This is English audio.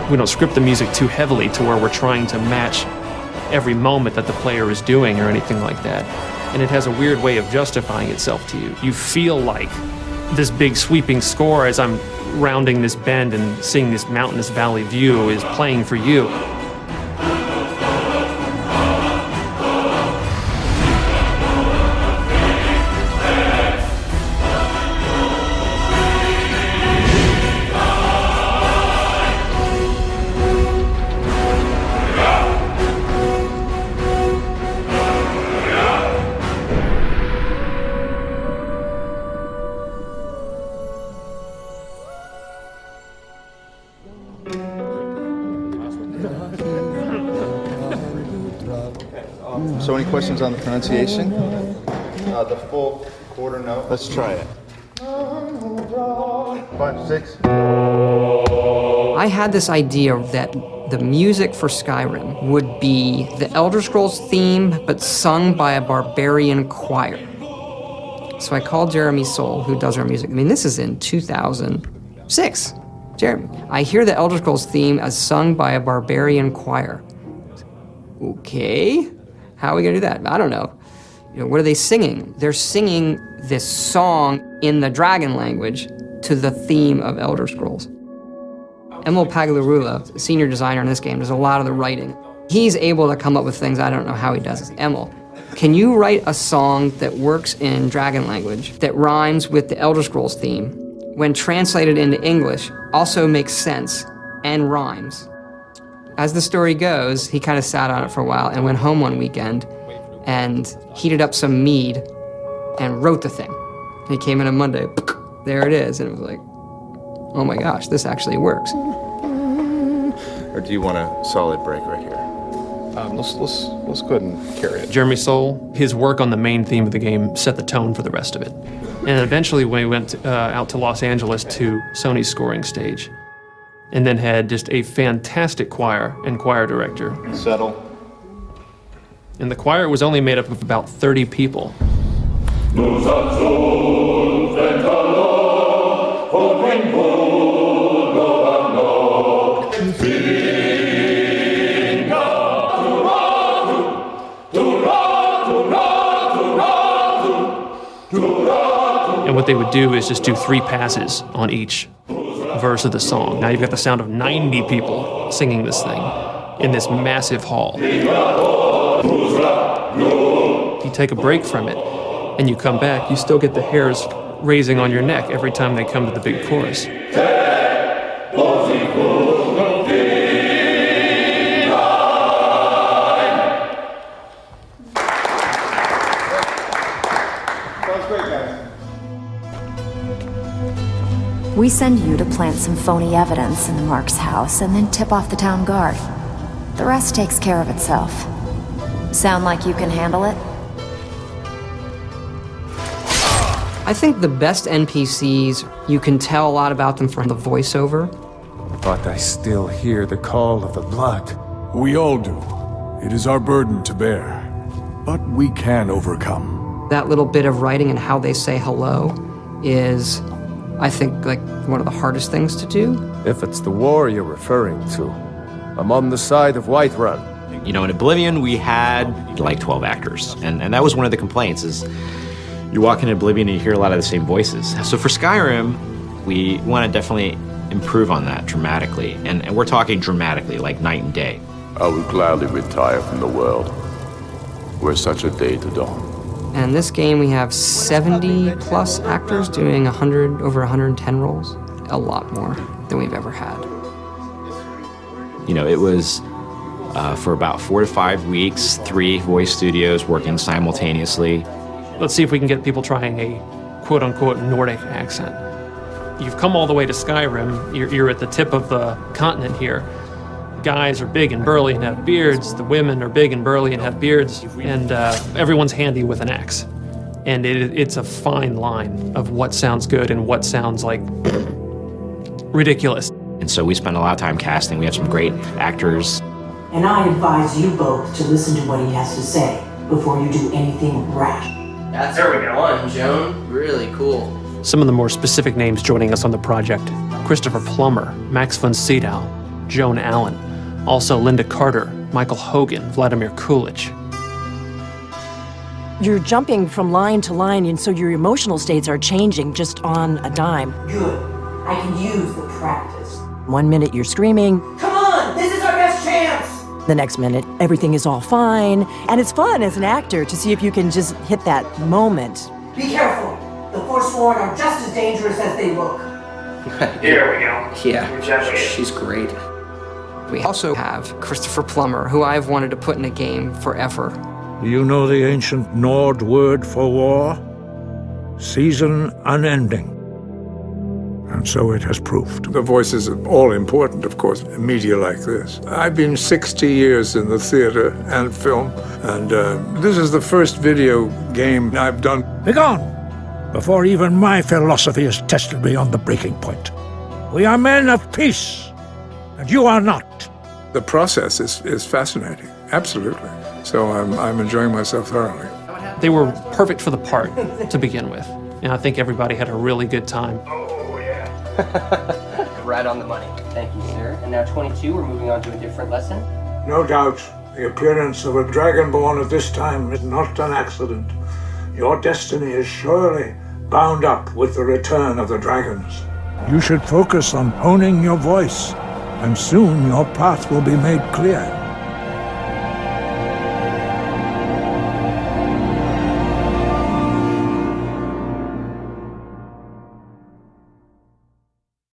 We don't script the music too heavily to where we're trying to match every moment that the player is doing or anything like that. And it has a weird way of justifying itself to you. You feel like this big sweeping score as I'm rounding this bend and seeing this mountainous valley view is playing for you. So any questions on the pronunciation? The full quarter note. Let's try it. 5, 6. I had this idea that the music for Skyrim would be the Elder Scrolls theme, but sung by a barbarian choir. So I called Jeremy Soule, who does our music. I mean, this is in 2006. Jeremy, I hear the Elder Scrolls theme as sung by a barbarian choir. Okay, how are we gonna do that? I don't know. You know, what are they singing? They're singing this song in the dragon language to the theme of Elder Scrolls. Emil Paglarula, senior designer in this game, does a lot of the writing. He's able to come up with things I don't know how he does. Emil, can you write a song that works in dragon language that rhymes with the Elder Scrolls theme, when translated into English, also makes sense and rhymes? As the story goes, he kind of sat on it for a while and went home one weekend and heated up some mead and wrote the thing. He came in on Monday, there it is, and it was like, oh my gosh, this actually works. Or do you want a solid break right here? Let's go ahead and carry it. Jeremy Soule, his work on the main theme of the game set the tone for the rest of it. And eventually we went out to Los Angeles to Sony's scoring stage, and then had just a fantastic choir and choir director. Settle. And the choir was only made up of about 30 people. And what they would do is just do 3 passes on each verse of the song. Now you've got the sound of 90 people singing this thing in this massive hall. You take a break from it and you come back, you still get the hairs raising on your neck every time they come to the big chorus. We send you to plant some phony evidence in the Mark's house and then tip off the town guard. The rest takes care of itself. Sound like you can handle it? I think the best NPCs, you can tell a lot about them from the voiceover. But I still hear the call of the blood. We all do. It is our burden to bear. But we can overcome. That little bit of writing and how they say hello is, I think, like one of the hardest things to do. If it's the war you're referring to, I'm on the side of Whiterun. You know, in Oblivion, we had like 12 actors, and that was one of the complaints, is you walk into Oblivion and you hear a lot of the same voices. So for Skyrim, we want to definitely improve on that dramatically, and we're talking dramatically, like night and day. I would gladly retire from the world, were such a day to dawn. And in this game, we have 70 plus actors doing over 110 roles. A lot more than we've ever had. You know, it was for about 4 to 5 weeks, 3 voice studios working simultaneously. Let's see if we can get people trying a quote-unquote Nordic accent. You've come all the way to Skyrim. You're at the tip of the continent here. Guys are big and burly and have beards. The women are big and burly and have beards. And everyone's handy with an axe. And it's a fine line of what sounds good and what sounds like ridiculous. And so we spent a lot of time casting. We have some great actors. And I advise you both to listen to what he has to say before you do anything rash. That's fun, Joan. Really cool. Some of the more specific names joining us on the project: Christopher Plummer, Max von Sydow, Joan Allen, also Linda Carter, Michael Hogan, Vladimir Coolidge. You're jumping from line to line, and so your emotional states are changing just on a dime. Good. I can use the practice. 1 minute you're screaming. Come on! This is our best chance! The next minute, everything is all fine. And it's fun as an actor to see if you can just hit that moment. Be careful. The Forsworn are just as dangerous as they look. Here we go. Yeah, she's great. We also have Christopher Plummer, who I've wanted to put in a game forever. Do you know the ancient Nord word for war? Season unending. And so it has proved. The voices are all important, of course, in media like this. I've been 60 years in the theater and film, and this is the first video game I've done. Begone, before even my philosophy is tested beyond the breaking point. We are men of peace, and you are not. The process is fascinating, absolutely. So I'm enjoying myself thoroughly. They were perfect for the part to begin with, and I think everybody had a really good time. Right on the money. Thank you, sir. And now 22, we're moving on to a different lesson. No doubt, the appearance of a dragonborn at this time is not an accident. Your destiny is surely bound up with the return of the dragons. You should focus on honing your voice, and soon your path will be made clear.